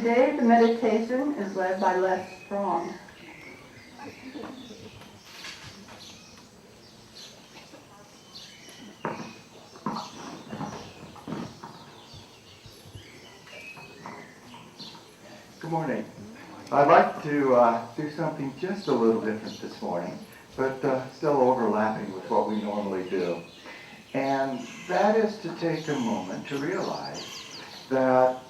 Today the meditation is led by Les Strong. Good morning. I'd like to do something just a little different this morning, but still overlapping with what we normally do. And that is to take a moment to realize that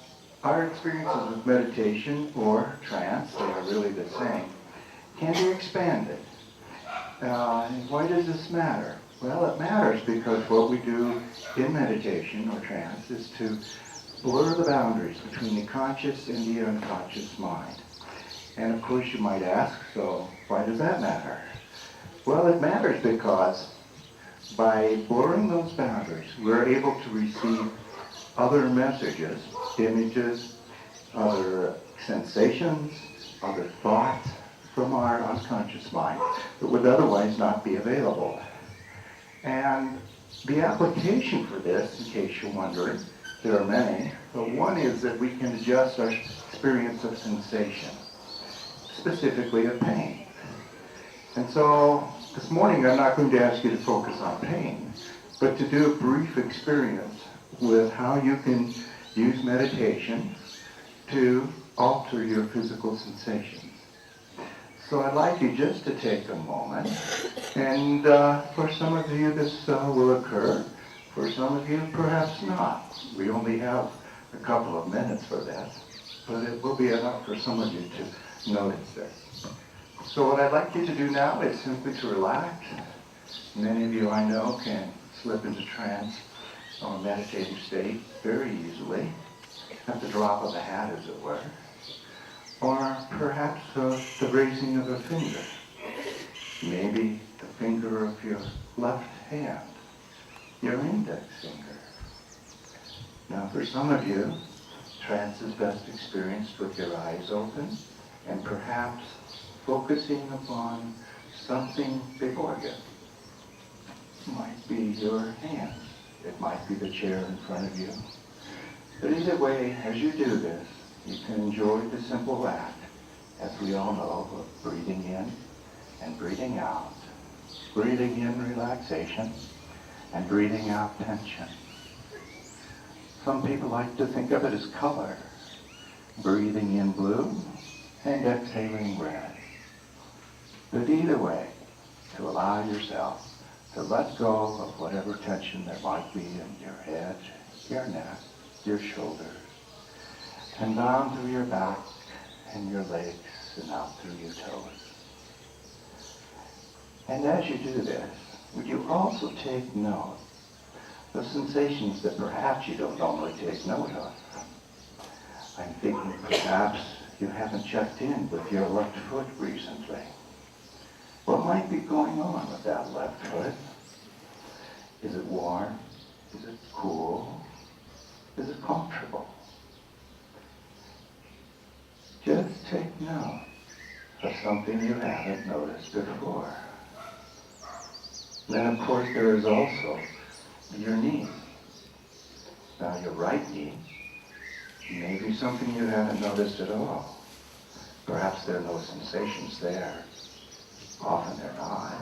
our experiences with meditation or trance, they are really the same, can be expanded. And why does this matter? Well, it matters because what we do in meditation or trance is to blur the boundaries between the conscious and the unconscious mind. And of course you might ask, so why does that matter? Well, it matters because by blurring those boundaries, we're able to receive other messages, images, other sensations, other thoughts from our unconscious mind that would otherwise not be available. And the application for this, in case you're wondering, there are many, but one is that we can adjust our experience of sensation, specifically of pain. And so this morning I'm not going to ask you to focus on pain, but to do a brief experience with how you can use meditation to alter your physical sensations. So I'd like you just to take a moment, and for some of you this will occur, for some of you perhaps not. We only have a couple of minutes for this, but it will be enough for some of you to notice this. So what I'd like you to do now is simply to relax. Many of you I know can slip into trance or meditative state very easily, at the drop of a hat as it were, or perhaps the raising of a finger, maybe the finger of your left hand, your index finger. Now for some of you, trance is best experienced with your eyes open and perhaps focusing upon something before you. It might be your hands, it might be the chair in front of you. But either way, as you do this, you can enjoy the simple act, as we all know, of breathing in and breathing out. Breathing in relaxation and breathing out tension. Some people like to think of it as color. Breathing in blue and exhaling red. But either way, to allow yourself to let go of whatever tension there might be in your head, your neck, your shoulders, and down through your back and your legs and out through your toes. And as you do this, would you also take note of sensations that perhaps you don't normally take note of? I'm thinking perhaps you haven't checked in with your left foot recently. What might be going on with that left foot? Is it warm? Is it cool? Is it comfortable? Just take note of something you haven't noticed before. Then of course there is also your knee. Now your right knee may be something you haven't noticed at all. Perhaps there are no sensations there. Often they're not.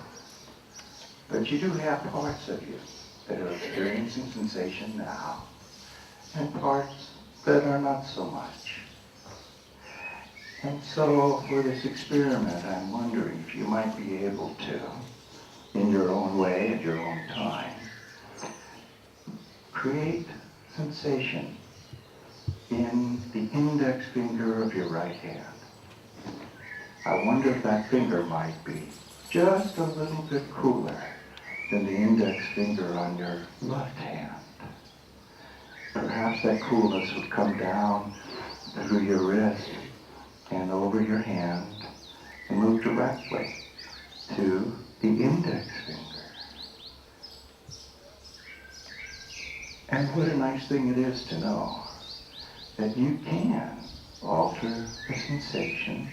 But you do have parts of you that are experiencing sensation now, and parts that are not so much. And so for this experiment, I'm wondering if you might be able to, in your own way, at your own time, create sensation in the index finger of your right hand. I wonder if that finger might be just a little bit cooler than the index finger on your left hand. Perhaps that coolness would come down through your wrist and over your hand and move directly to the index finger. And what a nice thing it is to know that you can alter the sensations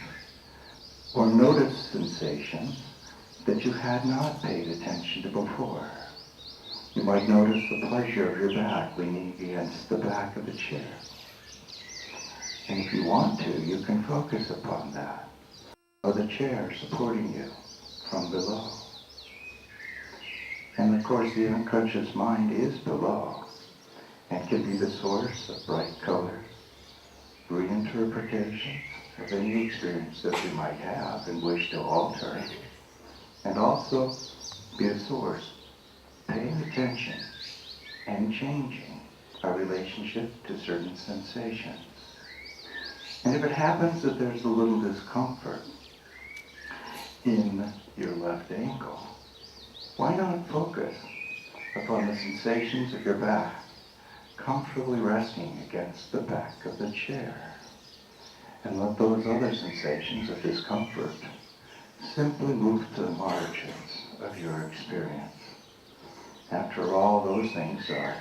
or notice sensations that you had not paid attention to before. You might notice the pleasure of your back leaning against the back of the chair. And if you want to, you can focus upon that, or the chair supporting you from below. And of course, the unconscious mind is below and can be the source of bright colors, reinterpretations of any experience that you might have and wish to alter, and also be a source paying attention and changing our relationship to certain sensations. And if it happens that there's a little discomfort in your left ankle, why not focus upon the sensations of your back, comfortably resting against the back of the chair, and let those other sensations of discomfort simply move to the margins of your experience. After all, those things are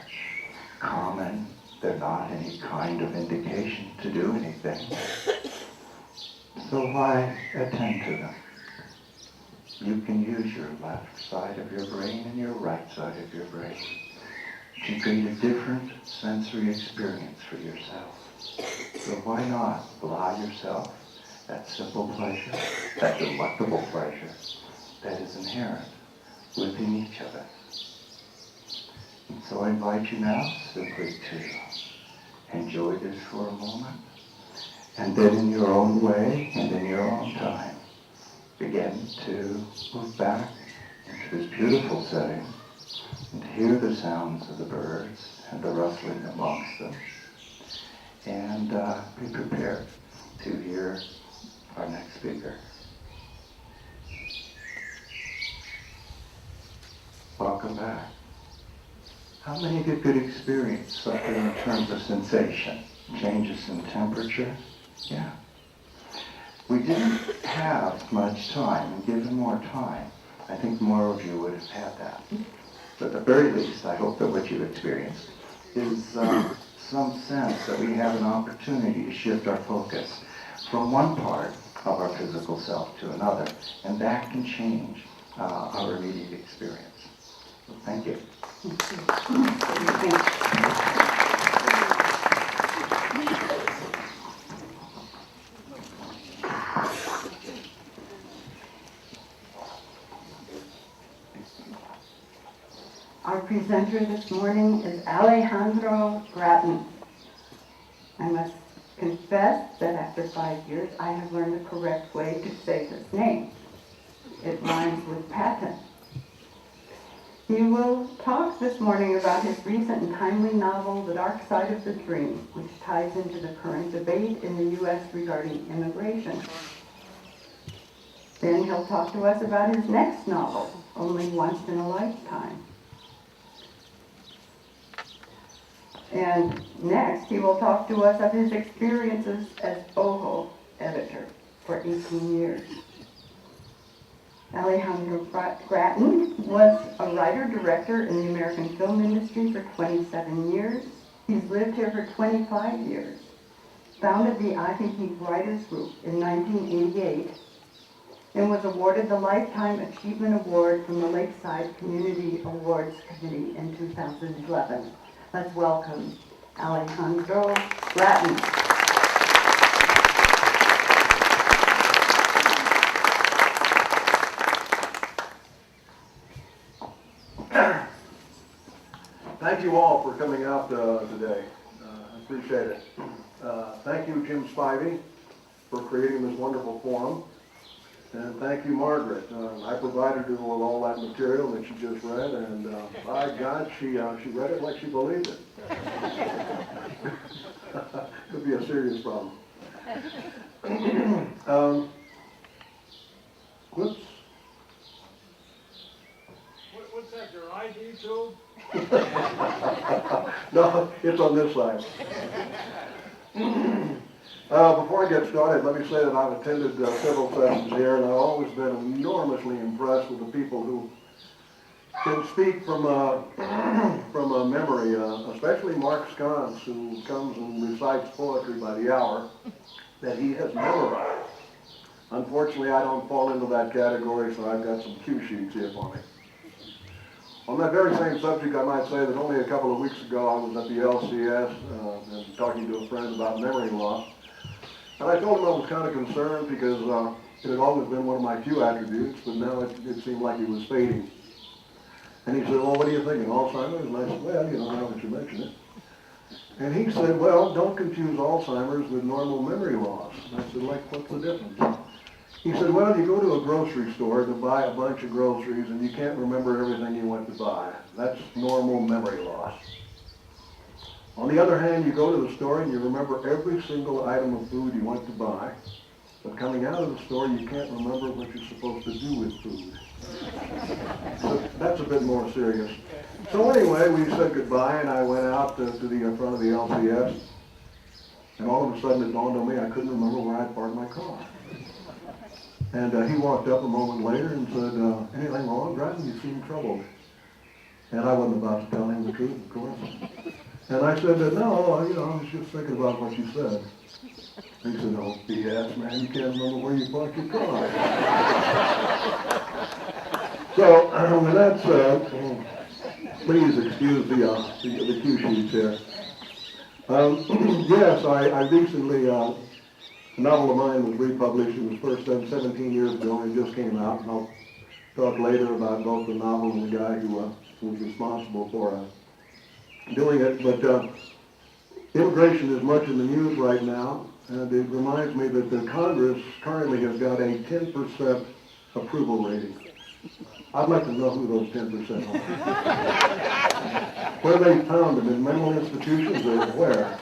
common. They're not any kind of indication to do anything. So why attend to them? You can use your left side of your brain and your right side of your brain to create a different sensory experience for yourself. So why not allow yourself that simple pleasure, that delectable pleasure that is inherent within each of us. And so I invite you now simply to enjoy this for a moment, and then in your own way and in your own time, begin to move back into this beautiful setting and hear the sounds of the birds and the rustling amongst them, and be prepared to hear our next speaker. Welcome back. How many of you could experience something in terms of sensation? Changes in temperature? Yeah. We didn't have much time, and given more time, I think more of you would have had that. But at the very least, I hope that what you've experienced is some sense that we have an opportunity to shift our focus from one part of our physical self to another, and that can change our immediate experience. So thank you. Our presenter this morning is Alejandro Grattan. I must confess that after 5 years, I have learned the correct way to say his name. It rhymes with Patton. He will talk this morning about his recent and timely novel, The Dark Side of the Dream, which ties into the current debate in the U.S. regarding immigration. Then he'll talk to us about his next novel, Only Once in a Lifetime. And next, he will talk to us of his experiences as Boho editor for 18 years. Alejandro Grattan was a writer-director in the American film industry for 27 years. He's lived here for 25 years. Founded the Ajijic Writers Group in 1988 and was awarded the Lifetime Achievement Award from the Lakeside Community Awards Committee in 2011. Let's welcome Alejandro Grattan. Thank you all for coming out today. I appreciate it. Thank you, Jim Spivey, for creating this wonderful forum. And thank you, Margaret. I provided her with all that material that she just read, and by God, she read it like she believed it. Could be a serious problem. Whoops. What's that, your ID too? No, it's on this side. Before I get started, let me say that I've attended several sessions here, and I've always been enormously impressed with the people who can speak from a memory, especially Mark Sconce, who comes and recites poetry by the hour that he has memorized. Unfortunately, I don't fall into that category, so I've got some cue sheets here for me. On that very same subject, I might say that only a couple of weeks ago I was at the LCS and talking to a friend about memory loss. And I told him I was kind of concerned because it had always been one of my few attributes, but now it seemed like it was fading. And he said, well, what are you thinking, Alzheimer's? And I said, well, now that you mention it. And he said, well, don't confuse Alzheimer's with normal memory loss. And I said, like, what's the difference? He said, well, you go to a grocery store to buy a bunch of groceries and you can't remember everything you went to buy. That's normal memory loss. On the other hand, you go to the store and you remember every single item of food you went to buy, but coming out of the store, you can't remember what you're supposed to do with food. So that's a bit more serious. So anyway, we said goodbye and I went out to the front of the LCS, and all of a sudden it dawned on me I couldn't remember where I'd parked my car. And he walked up a moment later and said, anything wrong, Grattan? You seem troubled. And I wasn't about to tell him the truth, of course. And I said, no, I was just thinking about what you said. He said, oh, BS, man, you can't remember where you parked your car. So, with that said, please excuse the cue sheets here. Yes, I recently, a novel of mine was republished. It was first done 17 years ago and it just came out. And I'll talk later about both the novel and the guy who was responsible for doing it. But immigration is much in the news right now, and it reminds me that the Congress currently has got a 10% approval rating. I'd like to know who those 10% are. Where they found them, in mental institutions or where?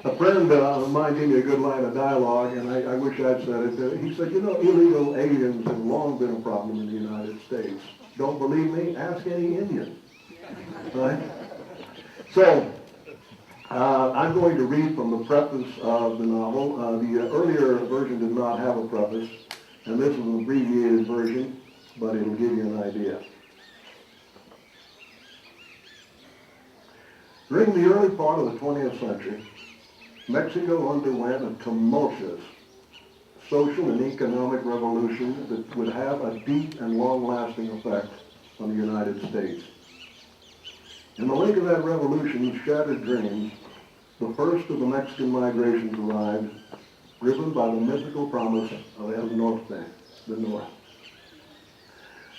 A friend of mine gave me a good line of dialogue, and I wish I'd said it. He said, illegal aliens have long been a problem in the United States. Don't believe me? Ask any Indian. Right? So, I'm going to read from the preface of the novel. The earlier version did not have a preface, and this is an abbreviated version, but it'll give you an idea. During the early part of the 20th century, Mexico underwent a tumultuous social and economic revolution that would have a deep and long-lasting effect on the United States. In the wake of that revolution's shattered dreams, the first of the Mexican migrations arrived, driven by the mythical promise of El Norte, the North.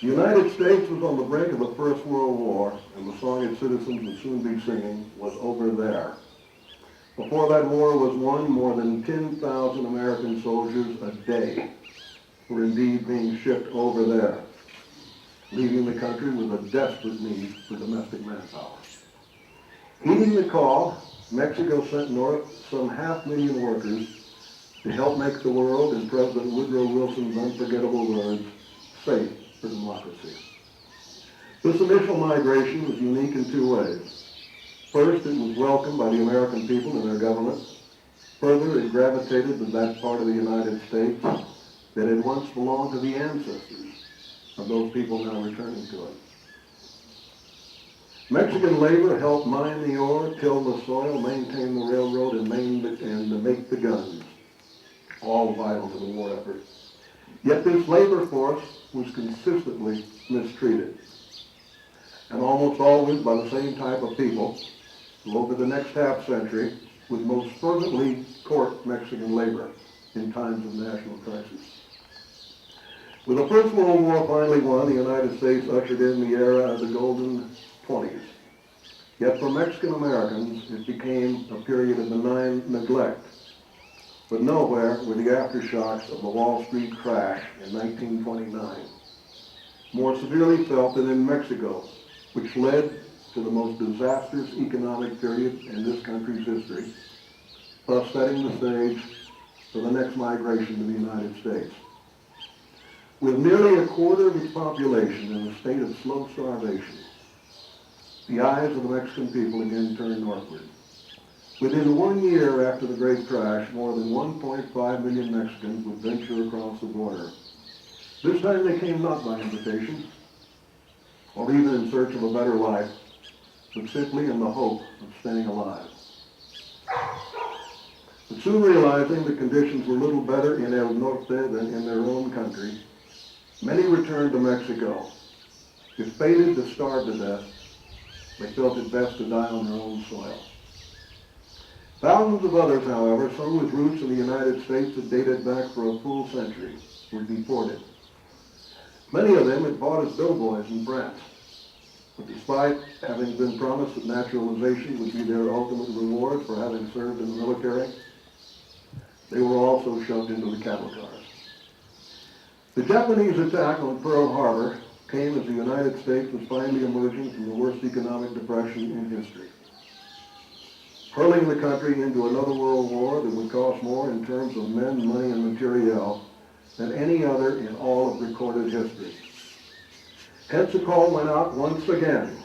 The United States was on the brink of the First World War, and the song its citizens would soon be singing was Over There. Before that war was won, more than 10,000 American soldiers a day were indeed being shipped over there, leaving the country with a desperate need for domestic manpower. Heeding the call, Mexico sent north some 500,000 workers to help make the world, in President Woodrow Wilson's unforgettable words, safe for democracy. This initial migration was unique in two ways. First, it was welcomed by the American people and their government. Further, it gravitated to that part of the United States that had once belonged to the ancestors of those people now returning to it. Mexican labor helped mine the ore, till the soil, maintain the railroad, and make the guns, all vital to the war effort. Yet this labor force was consistently mistreated, and almost always by the same type of people who over the next half-century would most fervently court Mexican labor in times of national crisis. With the First World War finally won, the United States ushered in the era of the golden 20s. Yet for Mexican Americans, it became a period of benign neglect. But nowhere were the aftershocks of the Wall Street crash in 1929 more severely felt than in Mexico, which led to the most disastrous economic period in this country's history, thus setting the stage for the next migration to the United States. With nearly a quarter of its population in a state of slow starvation, the eyes of the Mexican people again turned northward. Within 1 year after the great crash, more than 1.5 million Mexicans would venture across the border. This time they came not by invitation, or even in search of a better life, but simply in the hope of staying alive. But soon realizing the conditions were little better in El Norte than in their own country, many returned to Mexico. If fated to starve to death, they felt it best to die on their own soil. Thousands of others, however, some with roots in the United States that dated back for a full century, were deported. Many of them had fought as doughboys in France, but despite having been promised that naturalization would be their ultimate reward for having served in the military, they were also shoved into the cattle cars. The Japanese attack on Pearl Harbor came as the United States was finally emerging from the worst economic depression in history, hurling the country into another world war that would cost more in terms of men, money, and materiel than any other in all of recorded history. Hence a call went out once again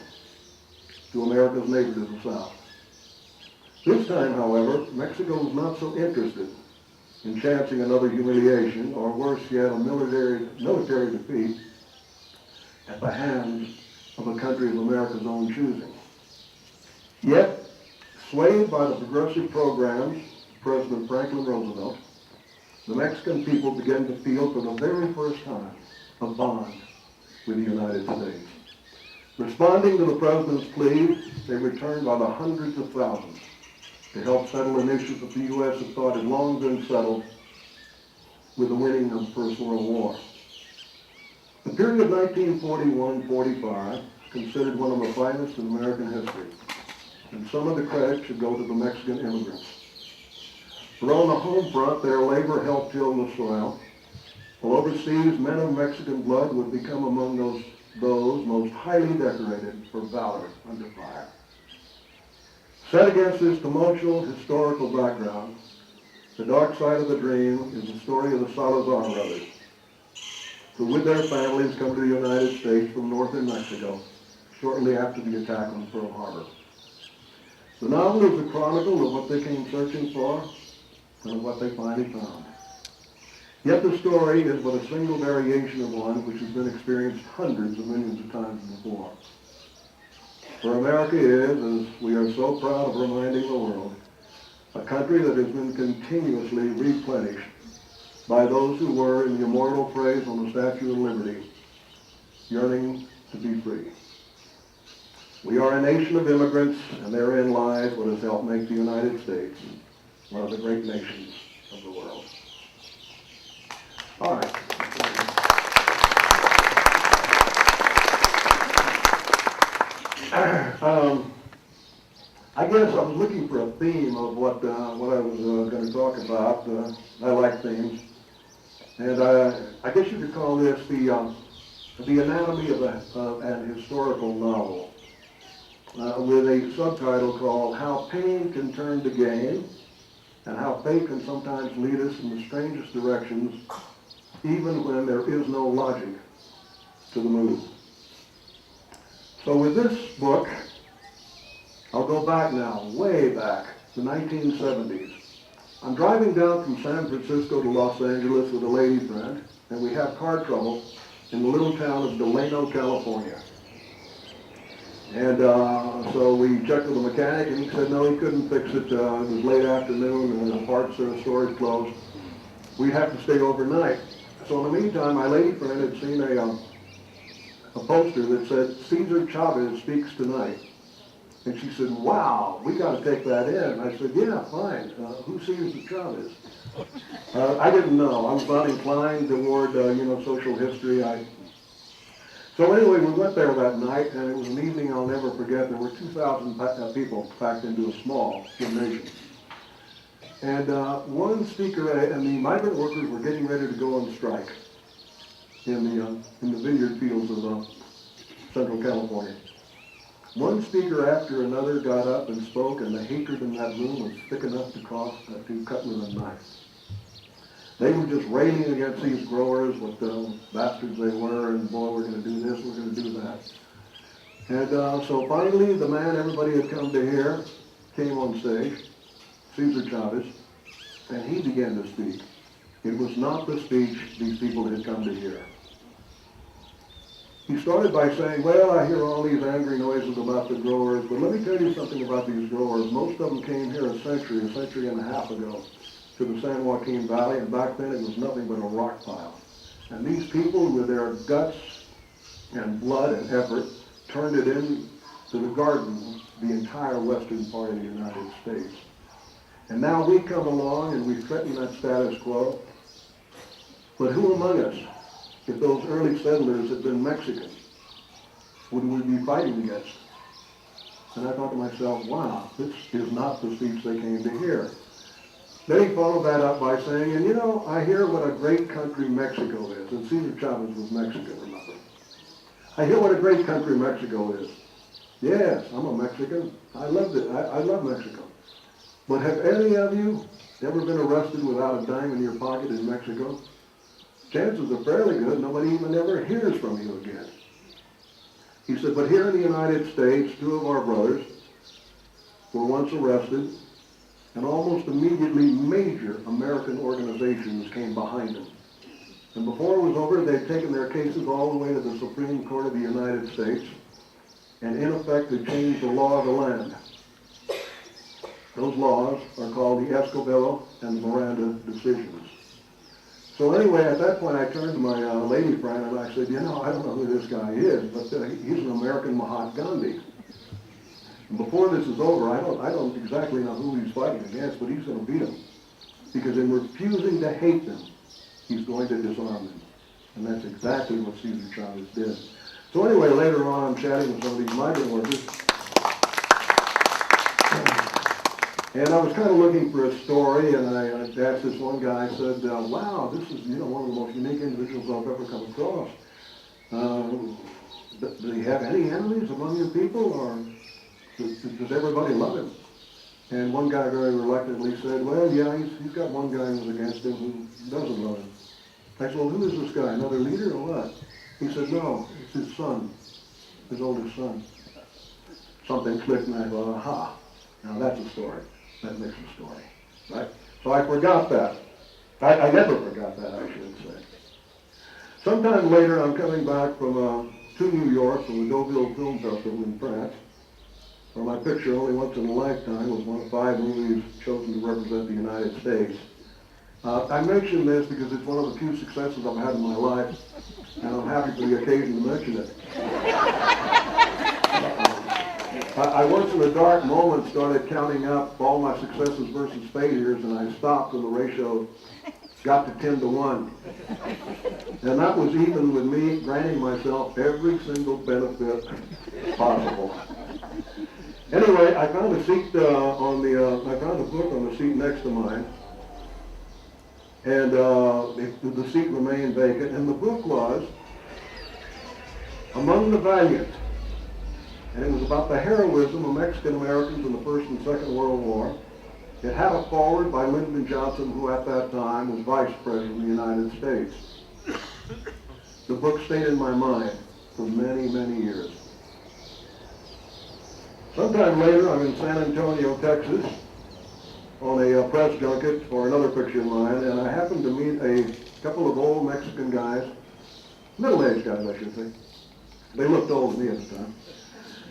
to America's neighbor to the south. This time, however, Mexico was not so interested in chancing another humiliation, or worse yet, a military defeat at the hands of a country of America's own choosing. Yet, swayed by the progressive programs of President Franklin Roosevelt, the Mexican people began to feel for the very first time a bond with the United States. Responding to the president's plea, they returned by the hundreds of thousands to help settle an issue that the U.S. had thought had long been settled with the winning of the First World War. The period of 1941-45 considered one of the finest in American history, and some of the credit should go to the Mexican immigrants. For on the home front, their labor helped till the soil, while overseas, men of Mexican blood would become among those most highly decorated for valor under fire. Set against this tumultuous historical background, the dark side of the dream is the story of the Salazar brothers, who with their families come to the United States from northern Mexico shortly after the attack on Pearl Harbor. The novel is a chronicle of what they came searching for and of what they finally found. Yet the story is but a single variation of one which has been experienced hundreds of millions of times before. For America is, as we are so proud of reminding the world, a country that has been continuously replenished by those who were, in the immortal phrase on the Statue of Liberty, yearning to be free. We are a nation of immigrants, and therein lies what has helped make the United States one of the great nations of the world. All right. I guess I was looking for a theme of what I was going to talk about. I like themes. And I guess you could call this the anatomy of an historical novel, with a subtitle called How Pain Can Turn to Gain, and How Fate Can Sometimes Lead Us in the Strangest Directions, even when there is no logic to the move. So with this book, I'll go back now, way back, the 1970s. I'm driving down from San Francisco to Los Angeles with a lady friend, and we have car trouble in the little town of Delano, California. And so we checked with the mechanic, and he said no, he couldn't fix it. It was late afternoon, and the parts storage closed. We'd have to stay overnight. So in the meantime, my lady friend had seen a poster that said, Cesar Chavez speaks tonight. And she said, wow, we got to take that in. And I said, yeah, fine. Who Cesar Chavez? I didn't know. I was not inclined toward, social history. So anyway, we went there that night, and it was an evening I'll never forget. There were 2,000 people packed into a small gymnasium. And one speaker, and the migrant workers were getting ready to go on strike in the vineyard fields of Central California. One speaker after another got up and spoke, and the hatred in that room was thick enough to cut with a knife. They were just railing against these growers, what bastards they were, and boy, we're going to do this, we're going to do that. And so finally, the man everybody had come to hear came on stage, Cesar Chavez, and he began to speak. It was not the speech these people had come to hear. He started by saying, well, I hear all these angry noises about the growers, but let me tell you something about these growers. Most of them came here a century and a half ago to the San Joaquin Valley, and back then it was nothing but a rock pile. And these people, with their guts and blood and effort, turned it into the garden, the entire western part of the United States. And now we come along and we threaten that status quo. But who among us, if those early settlers had been Mexican, would we be fighting against? And I thought to myself, wow, this is not the speech they came to hear. Then he followed that up by saying, and you know, I hear what a great country Mexico is. And Cesar Chavez was Mexican, remember? I hear what a great country Mexico is. Yes, I'm a Mexican. I loved it. I love Mexico. But have any of you ever been arrested without a dime in your pocket in Mexico? Chances are fairly good nobody even ever hears from you again. He said, but here in the United States, 2 of our brothers were once arrested, and almost immediately major American organizations came behind them. And before it was over, they'd taken their cases all the way to the Supreme Court of the United States, and in effect had changed the law of the land. Those laws are called the Escobedo and Miranda decisions. So anyway, at that point, I turned to my lady friend and I said, you know, I don't know who this guy is, but he's an American Mahatma Gandhi. And before this is over, I don't exactly know who he's fighting against, but he's going to beat him. Because in refusing to hate them, he's going to disarm them. And that's exactly what Cesar Chavez did. So anyway, later on, I'm chatting with some of these migrant workers. And I was kind of looking for a story, and I asked this one guy, I said, wow, this is, you know, one of the most unique individuals I've ever come across. Do you have any enemies among your people, or does everybody love him? And one guy very reluctantly said, well, yeah, he's got one guy who's against him who doesn't love him. I said, well, who is this guy, another leader or what? He said, no, it's his son, his oldest son. Something clicked, and I thought, aha, now that's a story. That makes a story, right? So I forgot that. I never forgot that, I should say. Sometime later, I'm coming back from to New York from the Deauville Film Festival in France, where my picture, Only Once in a Lifetime, was one of 5 movies chosen to represent the United States. I mention this because it's one of the few successes I've had in my life, and I'm happy for the occasion to mention it. I once in a dark moment started counting up all my successes versus failures, and I stopped when the ratio got to 10 to 1. And that was even with me granting myself every single benefit possible. Anyway, I found a seat I found a book on the seat next to mine, and the seat remained vacant, and the book was Among the Valiant. And it was about the heroism of Mexican Americans in the First and Second World War. It had a foreword by Lyndon Johnson, who at that time was Vice President of the United States. The book stayed in my mind for many, many years. Sometime later, I'm in San Antonio, Texas, on a press junket for another picture of mine, and I happened to meet a couple of old Mexican guys, middle-aged guys, I should say. They looked old to me at the time.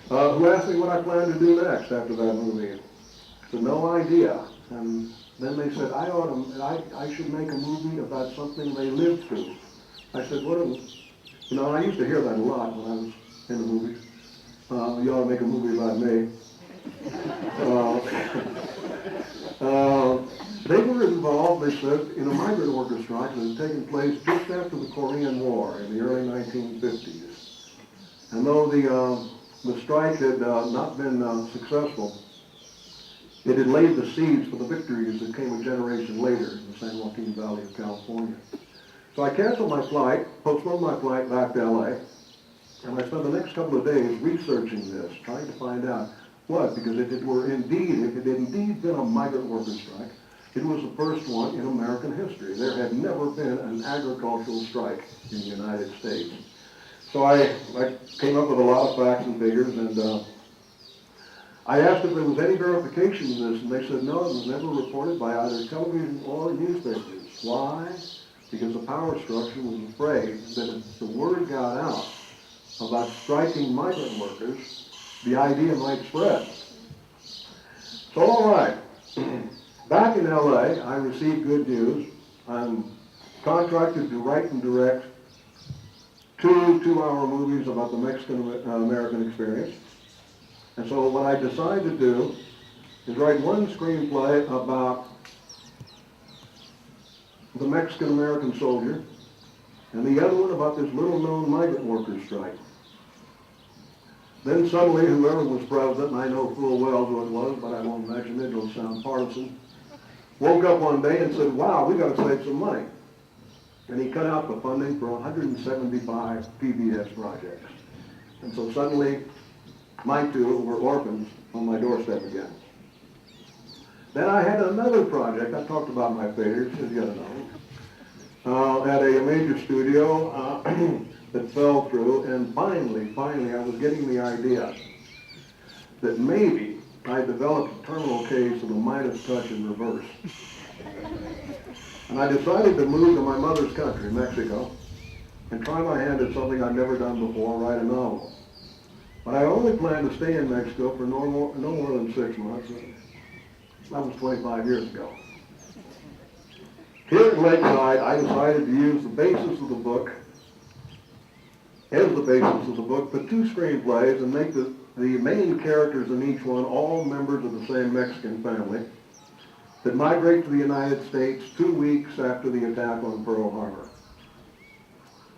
Who asked me what I planned to do next after that movie. I said, no idea. And then they said, I should make a movie about something they lived through. I said, what you know, I used to hear that a lot when I was in the movies. You ought to make a movie about me. They were involved, they said, in a migrant worker strike that had taken place just after the Korean War in the early 1950s. And though the strike had not been successful, it had laid the seeds for the victories that came a generation later in the San Joaquin Valley of California. So I canceled my flight, postponed my flight back to LA, and I spent the next couple of days researching this, trying to find out what, because if it had indeed been a migrant worker strike, it was the first one in American history. There had never been an agricultural strike in the United States. So I came up with a lot of facts and figures, and I asked if there was any verification of this, and they said no, it was never reported by either television or newspapers. Why? Because the power structure was afraid that if the word got out about striking migrant workers, the idea might spread. So all right, back in LA, I received good news. I'm contracted to write and direct 2 2-hour movies about the Mexican-American experience. And so what I decided to do is write one screenplay about the Mexican-American soldier, and the other one about this little-known migrant workers' strike. Then suddenly, whoever was president, and I know full well who it was, but I won't mention it, it'll sound partisan, woke up one day and said, wow, we got to save some money. And he cut out the funding for 175 PBS projects. And so suddenly, my two were orphans on my doorstep again. Then I had another project. I talked about my failures, as you know, at a major studio that fell through. And finally, I was getting the idea that maybe I developed a terminal case of the Midas touch in reverse. And I decided to move to my mother's country, Mexico, and try my hand at something I'd never done before, write a novel. But I only planned to stay in Mexico for no more than 6 months. That was 25 years ago. Here at Lakeside, I decided to use the basis of the book, as the basis of the book, for 2 screenplays and make the main characters in each one all members of the same Mexican family that migrate to the United States 2 weeks after the attack on Pearl Harbor.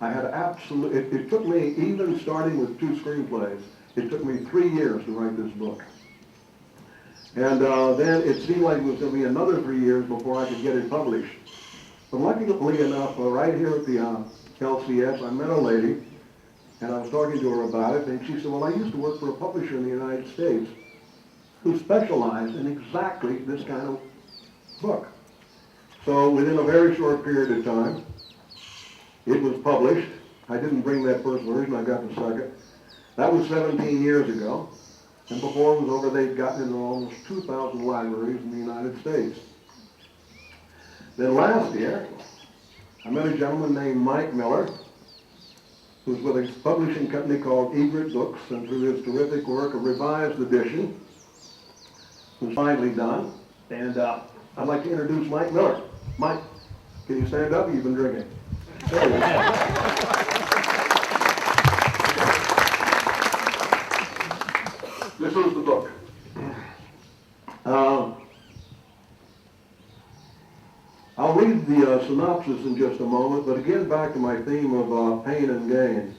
I had it took me, even starting with 2 screenplays, it took me 3 years to write this book. And then it seemed like it was going to be another 3 years before I could get it published. But luckily enough, right here at the LCS, I met a lady, and I was talking to her about it, and she said, well, I used to work for a publisher in the United States who specialized in exactly this kind of book. So within a very short period of time, it was published. I didn't bring that first version, I got the second. That was 17 years ago. And before it was over, they'd gotten into almost 2,000 libraries in the United States. Then last year, I met a gentleman named Mike Miller, who's with a publishing company called Egret Books, and through his terrific work, a revised edition was finally done. And I'd like to introduce Mike Miller. Mike, can you stand up? You've been drinking. There you go. This is the book. I'll read the synopsis in just a moment, but again back to my theme of pain and gain.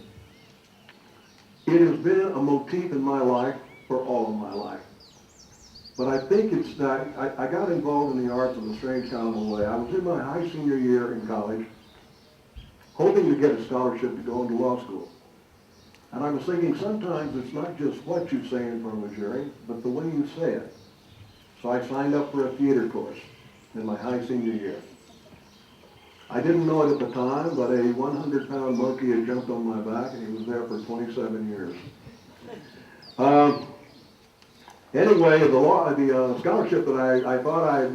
It has been a motif in my life for all of my life. But I think it's that I got involved in the arts in a strange kind of a way. I was in my high senior year in college, hoping to get a scholarship to go into law school. And I was thinking sometimes it's not just what you say in front of a jury, but the way you say it. So I signed up for a theater course in my high senior year. I didn't know it at the time, but a 100-pound monkey had jumped on my back, and he was there for 27 years. Anyway, the scholarship that I thought I'd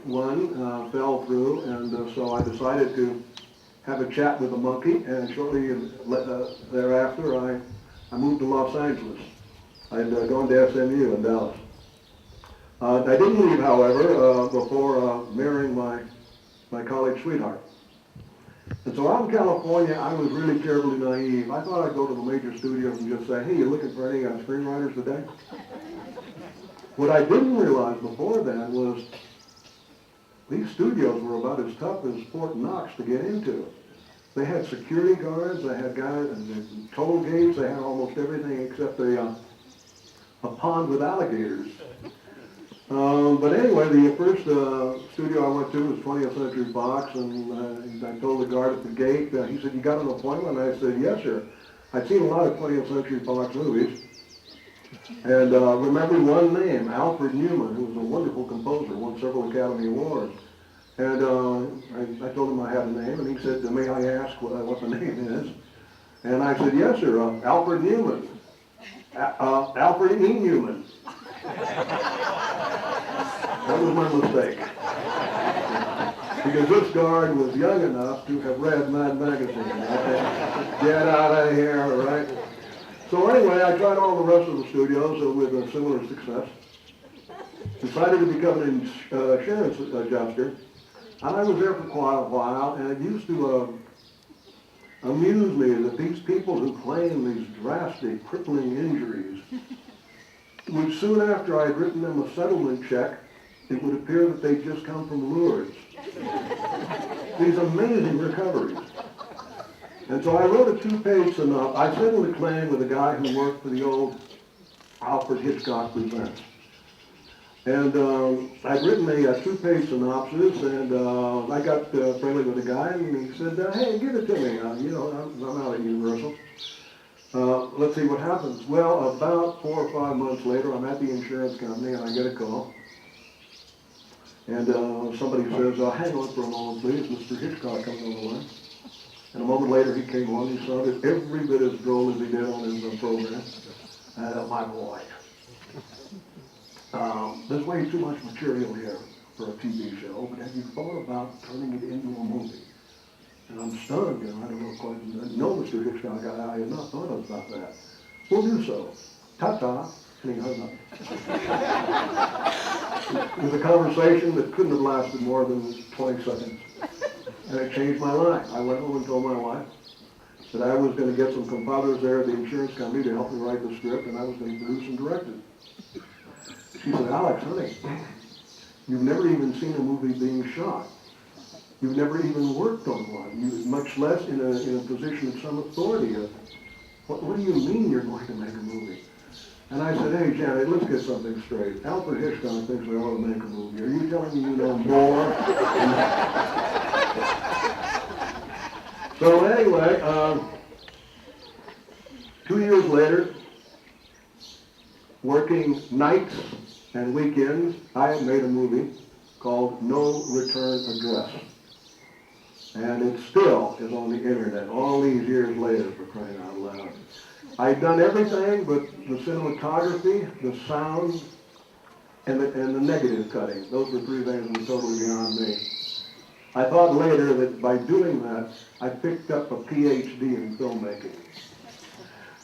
won fell through, and so I decided to have a chat with the monkey, and shortly thereafter I moved to Los Angeles. I'd gone to SMU in Dallas. I didn't leave, however, before marrying my college sweetheart. And so out in California, I was really terribly naive. I thought I'd go to the major studios and just say, hey, you looking for any screenwriters today? What I didn't realize before that was these studios were about as tough as Fort Knox to get into. They had security guards, they had guys, and toll gates, they had almost everything except a pond with alligators. But anyway, the first studio I went to was 20th Century Fox, and I told the guard at the gate, he said, you got an appointment? And I said, yes, sir. I'd seen a lot of 20th Century Fox movies, and remembered one name, Alfred Newman, who was a wonderful composer, won several Academy Awards. And I told him I had a name, and he said, may I ask what the name is? And I said, yes, sir, Alfred Newman. Alfred E. Newman. That was my mistake. Because this guard was young enough to have read Mad Magazine. Get out of here, right? So anyway, I tried all the rest of the studios with a similar success. Decided to become an insurance adjuster. And I was there for quite a while, and it used to amuse me that these people who claim these drastic, crippling injuries which soon after I had written them a settlement check, it would appear that they'd just come from Lourdes. These amazing recoveries. And so I wrote a 2-page synopsis. I settled a claim with a guy who worked for the old Alfred Hitchcock Presents. And I'd written a 2-page synopsis, and I got friendly with the guy, and he said, hey, give it to me. I'm out at Universal. Let's see what happens. Well, about 4 or 5 months later, I'm at the insurance company, and I get a call. And somebody says, hang on for a moment, please. Mr. Hitchcock comes on the line. And a moment later, he came on. He sounded every bit as droll as he did on his program. My boy, there's way too much material here for a TV show, but have you thought about turning it into a movie? And I'm stunned, I don't know quite. No, Mr. Hitchcock, I had not thought about that. We'll do so. Ta-ta. And he hung up. It was a conversation that couldn't have lasted more than 20 seconds. And it changed my life. I went home and told my wife that I was going to get some compadres there at the insurance company to help me write the script, and I was going to produce and direct it. She said, Alex, honey, you've never even seen a movie being shot. You've never even worked on one, much less in a position of some authority. What do you mean you're going to make a movie? And I said, hey, Janet, let's get something straight. Alfred Hitchcock thinks we ought to make a movie. Are you telling me you know more? So anyway, 2 years later, working nights and weekends, I had made a movie called No Return Address. And it still is on the internet, all these years later, for crying out loud. I'd done everything but the cinematography, the sound, and the negative cutting. Those were 3 things that were totally beyond me. I thought later that by doing that, I picked up a PhD in filmmaking.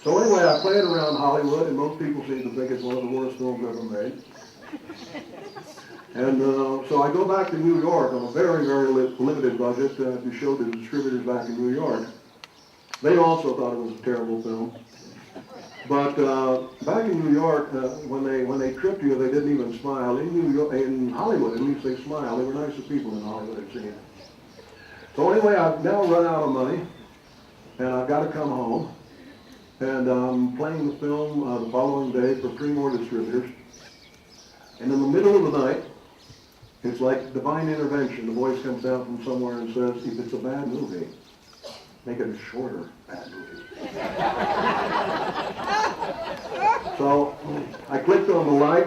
So anyway, I played around Hollywood, and most people seem to think it's one of the worst films ever made. And so I go back to New York on a very, very limited budget to show the distributors back in New York. They also thought it was a terrible film. But back in New York, when they tripped you, they didn't even smile. In Hollywood, at least they smiled. They were nicer people in Hollywood, it seemed. So anyway, I've now run out of money, and I've got to come home. And I'm playing the film the following day for 3 more distributors. And in the middle of the night, it's like divine intervention. The voice comes down from somewhere and says, if it's a bad movie, make it a shorter bad movie. So I clicked on the light,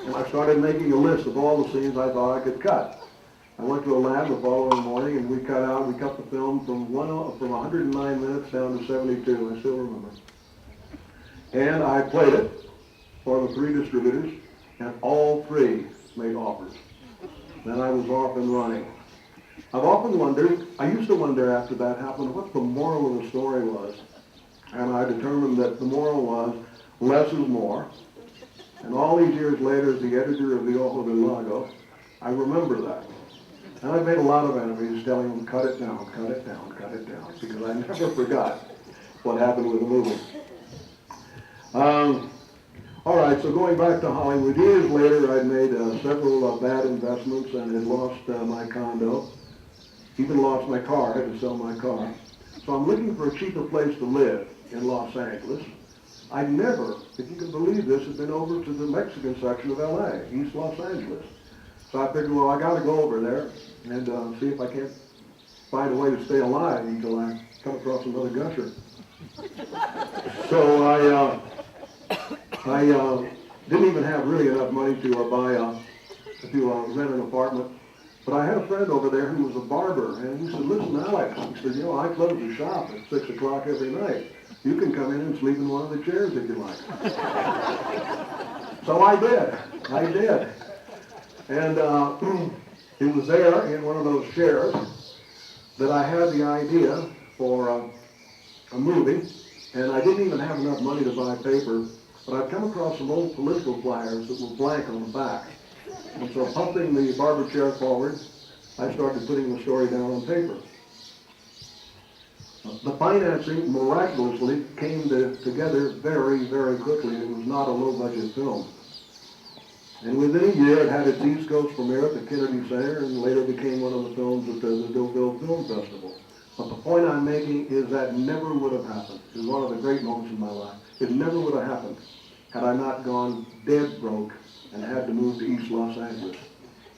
and I started making a list of all the scenes I thought I could cut. I went to a lab the following morning, and we cut the film from 109 minutes down to 72. I still remember. And I played it for the 3 distributors, and all 3 made offers. Then I was off and running. I've often wondered, I used to wonder after that happened, what the moral of the story was. And I determined that the moral was, less is more. And all these years later, as the editor of the Ojo del Lago, I remember that. And I've made a lot of enemies telling them, cut it down, cut it down, cut it down, because I never forgot what happened with the movie. All right, so going back to Hollywood, years later, I'd made several bad investments and had lost my condo, even lost my car. I had to sell my car. So I'm looking for a cheaper place to live in Los Angeles. I never, if you can believe this, have been over to the Mexican section of LA, East Los Angeles. So I figured, well, I got to go over there and see if I can't find a way to stay alive until I come across another gusher. So I didn't even have really enough money to rent an apartment. But I had a friend over there who was a barber, and he said, listen, Alex, he said, I close the shop at 6 o'clock every night. You can come in and sleep in one of the chairs if you like. So I did. And it was there in one of those chairs that I had the idea for a movie, and I didn't even have enough money to buy paper, but I'd come across some old political flyers that were blank on the back. And so pumping the barber chair forward, I started putting the story down on paper. The financing miraculously came together very, very quickly. It was not a low-budget film. And within a year, it had its East Coast premiere at the Kennedy Center, and later became one of the films at the Deauville Film Festival. But the point I'm making is that never would have happened. It was one of the great moments in my life. It never would have happened had I not gone dead broke and had to move to East Los Angeles.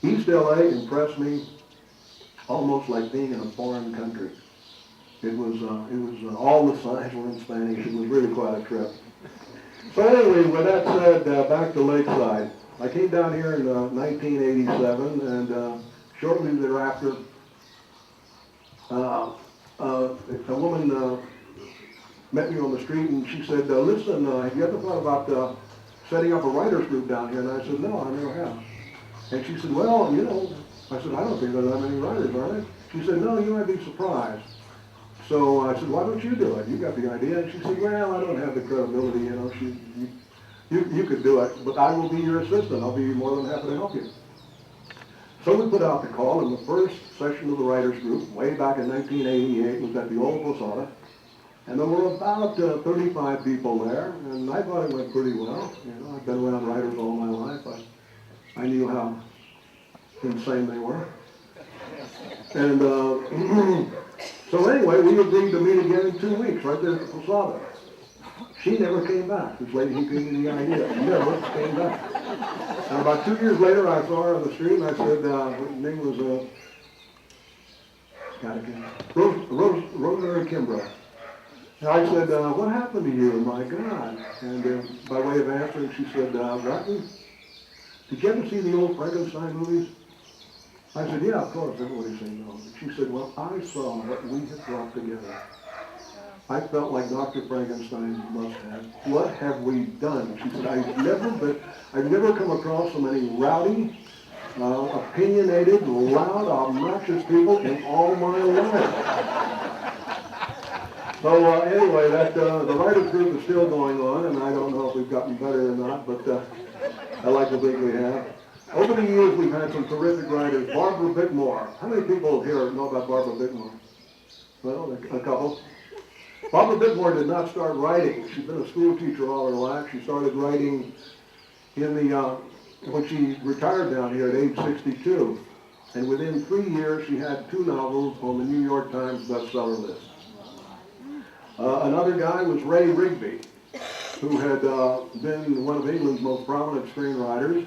East LA impressed me almost like being in a foreign country. It was all the signs were in Spanish. It was really quite a trip. So anyway, with that said, back to Lakeside. I came down here in 1987, and shortly thereafter, a woman met me on the street, and she said, listen, have you ever thought about setting up a writers group down here? And I said, no, I never have. And she said, well, you know, I said, I don't think there's that many writers, are there? She said, no, you might be surprised. So I said, why don't you do it? You got the idea. And she said, well, I don't have the credibility, you know. You could do it, but I will be your assistant. I'll be more than happy to help you. So we put out the call, and the first session of the writers group, way back in 1988, was at the Old Posada. And there were about 35 people there, and I thought it went pretty well. You know, I've been around writers all my life. I knew how insane they were. And so anyway, we agreed to meet again in 2 weeks, right there at the Posada. She never came back. This lady who gave me the idea never came back. And about 2 years later, I saw her on the street, and I said, her name was Rosemary Kimbrough. And I said, what happened to you? My God. And by way of answering, she said, Grattan, did you ever see the old Frankenstein movies? I said, yeah, of course, everybody's seen those. She said, well, I saw what we had brought together. I felt like Dr. Frankenstein must have. What have we done? She said, I've never come across so many rowdy, opinionated, loud, obnoxious people in all my life. So anyway, the writers group is still going on, and I don't know if we've gotten better or not, but I like to think we have. Over the years, we've had some terrific writers. Barbara Bickmore. How many people here know about Barbara Bickmore? Well, a couple. Barbara Bickmore did not start writing. She's been a school teacher all her life. She started writing when she retired down here at age 62. And within 3 years, she had 2 novels on the New York Times bestseller list. Another guy was Ray Rigby, who had been one of England's most prominent screenwriters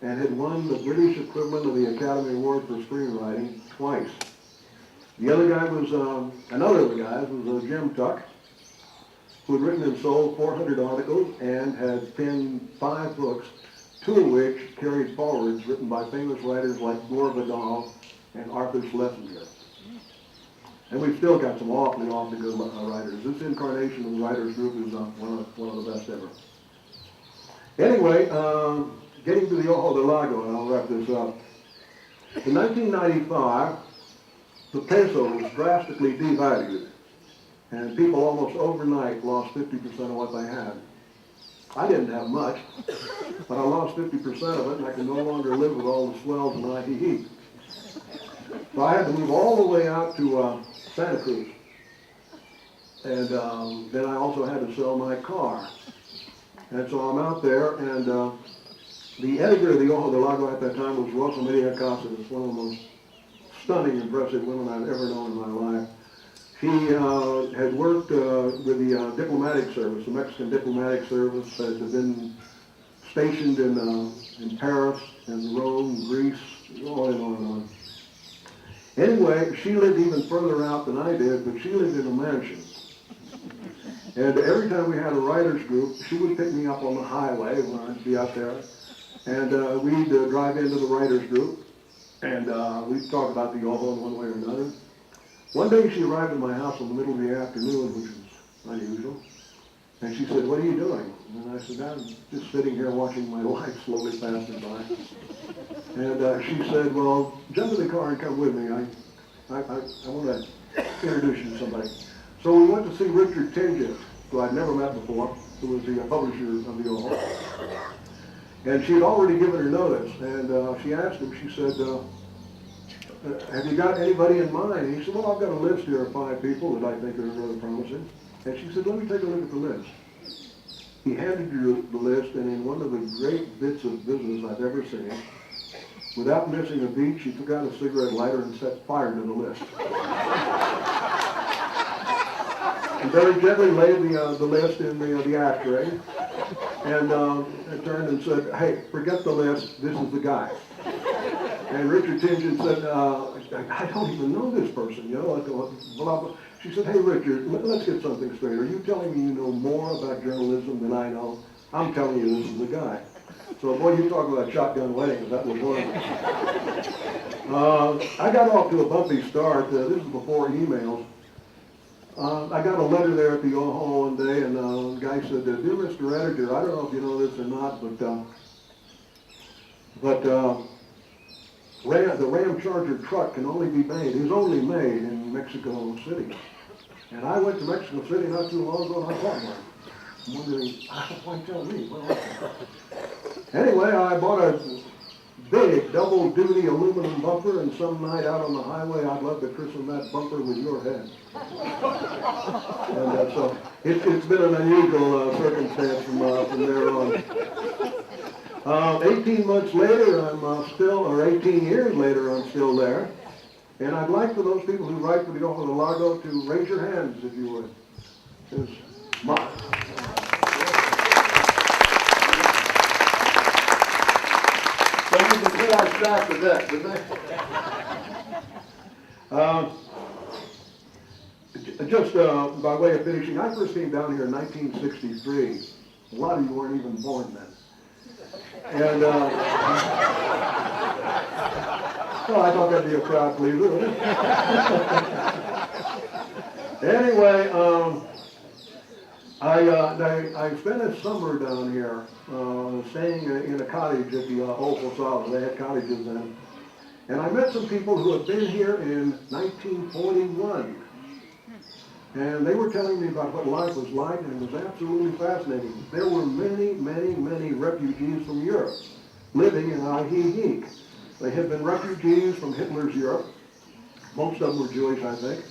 and had won the British equivalent of the Academy Award for screenwriting twice. The other guy was, another of the guys was Jim Tuck, who had written and sold 400 articles and had penned 5 books, 2 of which carried forwards written by famous writers like Gore Vidal and Arthur Schlesinger. And we've still got some awfully good writers. This incarnation of the writers group is one of the best ever. Anyway, getting to the Ojo de Lago, and I'll wrap this up. In 1995, the peso was drastically devalued, and people almost overnight lost 50% of what they had. I didn't have much, but I lost 50% of it, and I can no longer live with all the swells and ITE. So I had to move all the way out to Santa Cruz, and then I also had to sell my car. And so I'm out there, and the editor of the Ojo de Lago at that time was Rosa Maria Casas, one of the most stunning, impressive women I've ever known in my life. He had worked with the diplomatic service, the Mexican diplomatic service, that had been stationed in Paris and Rome, Greece, on and on and on. Anyway, she lived even further out than I did, but she lived in a mansion. And every time we had a writers group, she would pick me up on the highway when I'd be out there, and we'd drive into the writers group, and we'd talk about the Ojo in one way or another. One day she arrived at my house in the middle of the afternoon, which was unusual, and she said, "What are you doing?" And I said, "I'm just sitting here watching my life slowly passing by." And she said, "Well, jump in the car and come with me. I want to introduce you to somebody." So we went to see Richard Tingett, who I'd never met before, who was the publisher of the Ojo. And she had already given her notice, and she asked him, she said, have you got anybody in mind? And he said, well, I've got a list here of 5 people that I think are really promising. And she said, let me take a look at the list. He handed her the list, and in one of the great bits of business I've ever seen, without missing a beat, she took out a cigarette lighter and set fire to the list. And very gently laid the list in the ashtray, and turned and said, hey, forget the list, this is the guy. And Richard Tingen said, I don't even know this person, you know. Blah, blah. She said, hey, Richard, let's get something straight. Are you telling me you know more about journalism than I know? I'm telling you this is the guy. So, boy, you talk about shotgun weddings. That was one of them. I got off to a bumpy start. This is before emails. I got a letter there at the hall one day, and the guy said, dear Mr. Editor, I don't know if you know this or not, but the Ram Charger truck can only be made, is only made in Mexico City. And I went to Mexico City not too long ago, and I bought one. I'm wondering, why tell me? Well, anyway, I bought a big double-duty aluminum bumper, and some night out on the highway, I'd love to christen that bumper with your head. And so it's been an unusual circumstance from there on. 18 months later, or 18 years later, I'm still there. And I'd like for those people who write for the Ojo de Lago to raise your hands, if you would. So you can see I stacked the deck, didn't I? Just by way of finishing, I first came down here in 1963. A lot of you weren't even born then. And well, I thought that'd be a crowd pleaser. Anyway, I spent a summer down here, staying in a cottage at the Old Posada. They had cottages then. And I met some people who had been here in 1941. And they were telling me about what life was like, and it was absolutely fascinating. There were many, many, many refugees from Europe living in Ajijic. They had been refugees from Hitler's Europe. Most of them were Jewish, I think.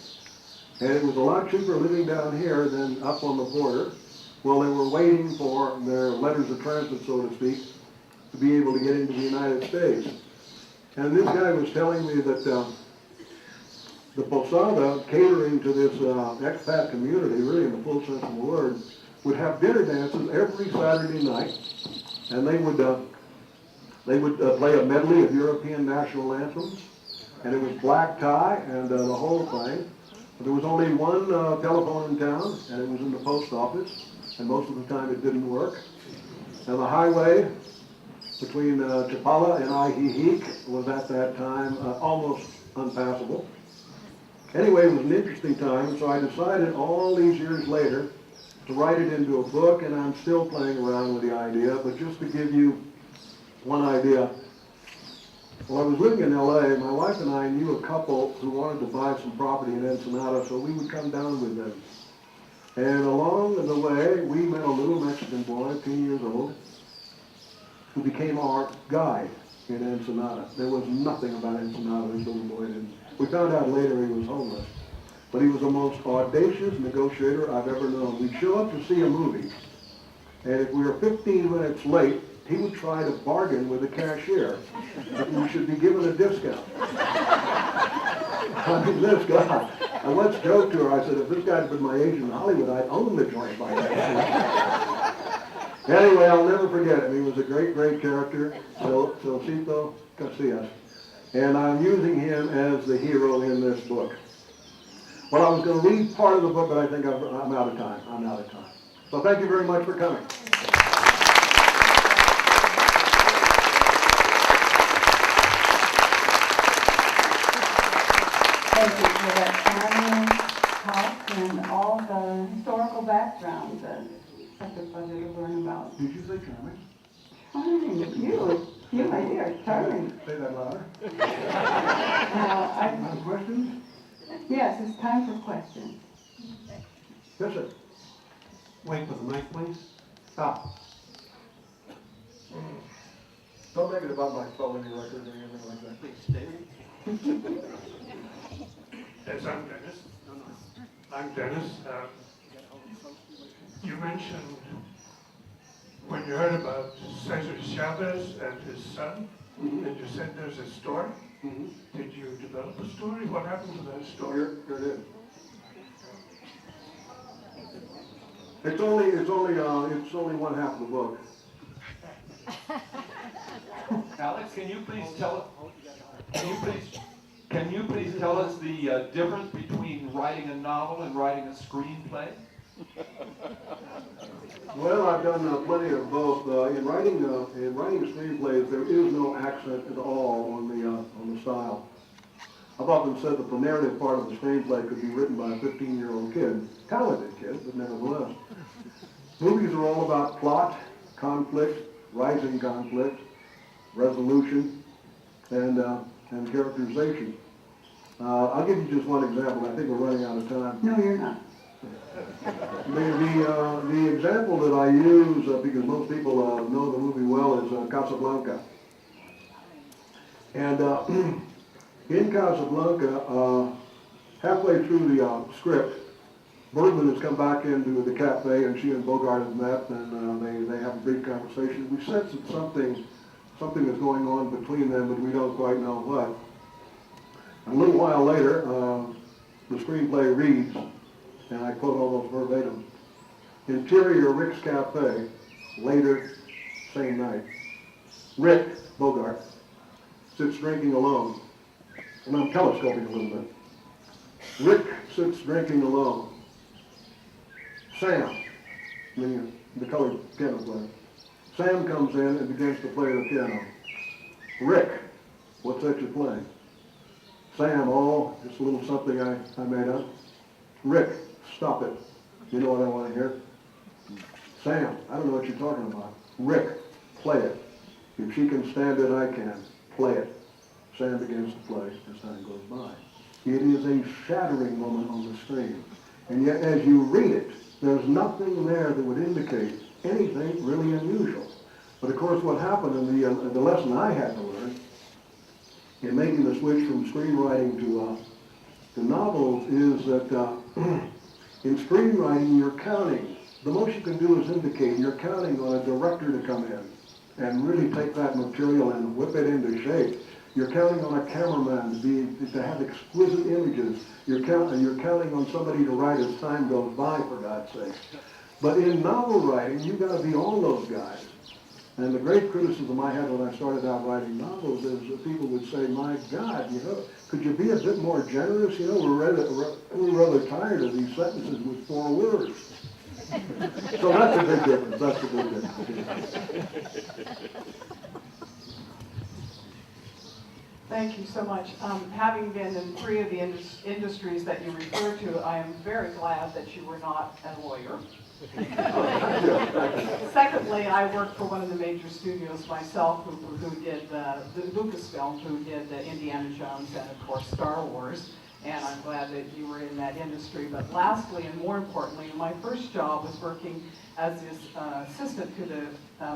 And it was a lot cheaper living down here than up on the border. Well, they were waiting for their letters of transit, so to speak, to be able to get into the United States. And this guy was telling me that the Posada, catering to this expat community, really in the full sense of the word, would have dinner dances every Saturday night, and they would play a medley of European national anthems, and it was black tie and the whole thing. But there was only one telephone in town, and it was in the post office, and most of the time it didn't work. And the highway between Chapala and Ajijic was at that time almost unpassable. Anyway, it was an interesting time, so I decided all these years later to write it into a book, and I'm still playing around with the idea, but just to give you one idea. While I was living in LA, my wife and I knew a couple who wanted to buy some property in Ensenada, so we would come down with them. And along the way, we met a little Mexican boy, 10 years old, who became our guide in Ensenada. There was nothing about Ensenada this little boy didn't. We found out later he was homeless, but he was the most audacious negotiator I've ever known. We'd show up to see a movie, and if we were 15 minutes late, he would try to bargain with the cashier that we should be given a discount. I mean, this guy. I once joked to her, I said, if this guy had been my agent in Hollywood, I'd own the joint by now. Anyway, I'll never forget him. He was a great, great character, Celcito Casillas. And I'm using him as the hero in this book. Well, I was going to read part of the book, but I think I'm out of time. I'm out of time. So thank you very much for coming. Thank you for that talk and all the historical background. Such a pleasure to learn about. Did you say charming? Charming, you, my dear, charming. Say that louder. Now, Questions? yes, it's time for questions. Yes, sir. Wait for the mic, please. Stop. Don't make it about my felony record or anything like that. Please stand. Yes, I'm Dennis. I'm Dennis. You mentioned when you heard about Cesar Chavez and his son, and you said there's a story. Did you develop a story? What happened to that story? Here it is. It's only one half of the book. Alex, can you please tell us the difference between writing a novel and writing a screenplay? Well, I've done plenty of both. In writing screenplays, there is no accent at all on the style. I've often said that the narrative part of the screenplay could be written by a 15-year-old kid, talented kid, but nevertheless. Movies are all about plot, conflict, rising conflict, resolution, and characterization. I'll give you just one example. I think we're running out of time. No, you're not. The example that I use, because most people know the movie well, is Casablanca. And in Casablanca, halfway through the script, Bergman has come back into the cafe, and she and Bogart have met, and they have a brief conversation. We sense that something is going on between them, but we don't quite know what. And a little while later, the screenplay reads, and I quote almost verbatim, "Interior Rick's Cafe, later, same night. Rick, Bogart, sits drinking alone." And I'm telescoping a little bit. Rick sits drinking alone. Sam, the colored piano player. Sam comes in and begins to play the piano. "Rick, what's that you're playing?" "Sam, oh, just a little something I made up." "Rick, stop it. You know what I want to hear?" "Sam, I don't know what you're talking about." "Rick, play it. If she can stand it, I can. Play it." Sam begins to play as time goes by. It is a shattering moment on the screen. And yet, as you read it, there's nothing there that would indicate anything really unusual. But of course, what happened in the lesson I had to learn in making the switch from screenwriting to novels is that in screenwriting, you're counting. The most you can do is indicate you're counting on a director to come in and really take that material and whip it into shape. You're counting on a cameraman to have exquisite images. You're counting on somebody to write as time goes by, for God's sake. But in novel writing, you've got to be all those guys. And the great criticism I had when I started out writing novels is that people would say, "My God, could you be a bit more generous? We're rather tired of these sentences with 4 words." So that's a big difference. That's a big difference. Thank you so much. Having been in 3 of the industries that you refer to, I am very glad that you were not a lawyer. Secondly, I worked for one of the major studios myself who did the Lucasfilm, who did the Indiana Jones and, of course, Star Wars. And I'm glad that you were in that industry. But lastly, and more importantly, my first job was working as this assistant to the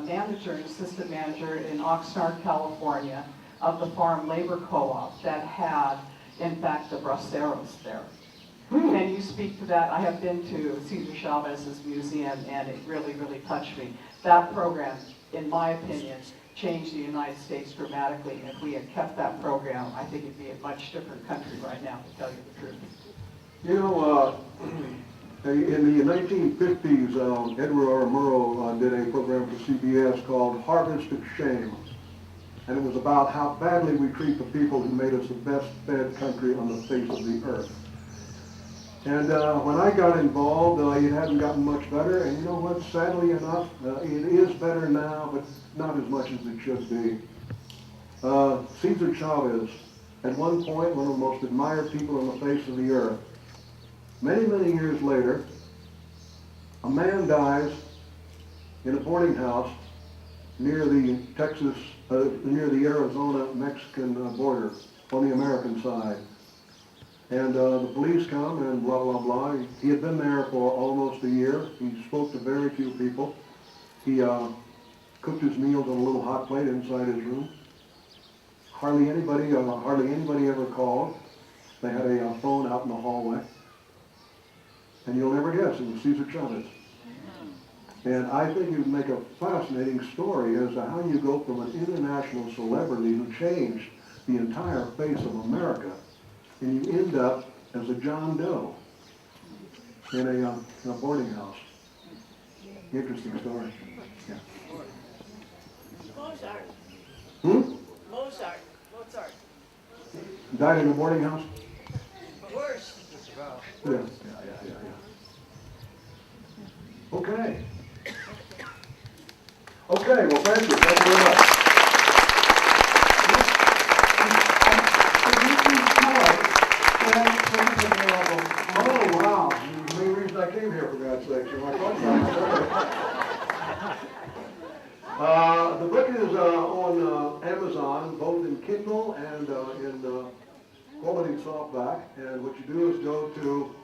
manager and assistant manager in Oxnard, California, of the Farm Labor Co-op that had, in fact, the braceros there. Can you speak to that? I have been to Cesar Chavez's museum, and it really, really touched me. That program, in my opinion, changed the United States dramatically. And if we had kept that program, I think it'd be a much different country right now, to tell you the truth. You know, in the 1950s, Edward R. Murrow did a program for CBS called Harvest of Shame. And it was about how badly we treat the people who made us the best fed country on the face of the earth. And when I got involved, it hadn't gotten much better. And you know what? Sadly enough, it is better now, but not as much as it should be. Cesar Chavez, at one point, one of the most admired people on the face of the earth. Many, many years later, a man dies in a boarding house near the near the Arizona-Mexican border on the American side. And the police come and blah, blah, blah. He had been there for almost a year. He spoke to very few people. He cooked his meals on a little hot plate inside his room. hardly anybody ever called. They had a phone out in the hallway. And you'll never guess, it was Cesar Chavez. And I think you'd make a fascinating story as to how you go from an international celebrity who changed the entire face of America, and you end up as a John Doe in a boarding house. Interesting story. Yeah. Mozart. Mozart. Died in a boarding house? Worse. Yeah. Okay. Okay, well, thank you. Thank you very much. Oh, wow. The main reason I came here, for God's sake. So my the book is on Amazon, both in Kindle and in quality softback. And what you do is go to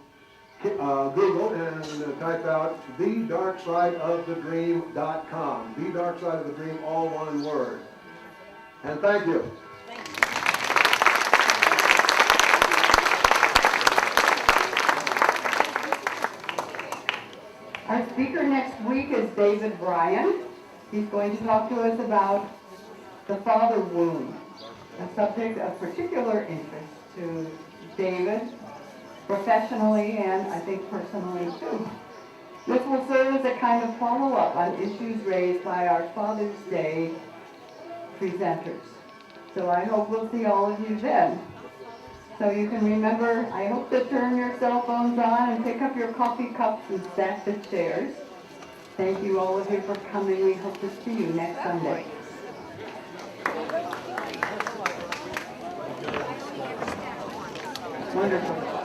Google and type out thedarksideofthedream.com. The Dark Side of the Dream, all one word. And thank you. Our speaker next week is David Bryan. He's going to talk to us about the father wound, a subject of particular interest to David, professionally and I think personally too. This will serve as a kind of follow-up on issues raised by our Father's Day presenters. So I hope we'll see all of you then. So you can remember, I hope to turn your cell phones on and pick up your coffee cups and stack the chairs. Thank you all of you for coming. We hope to see you next Sunday. Wonderful.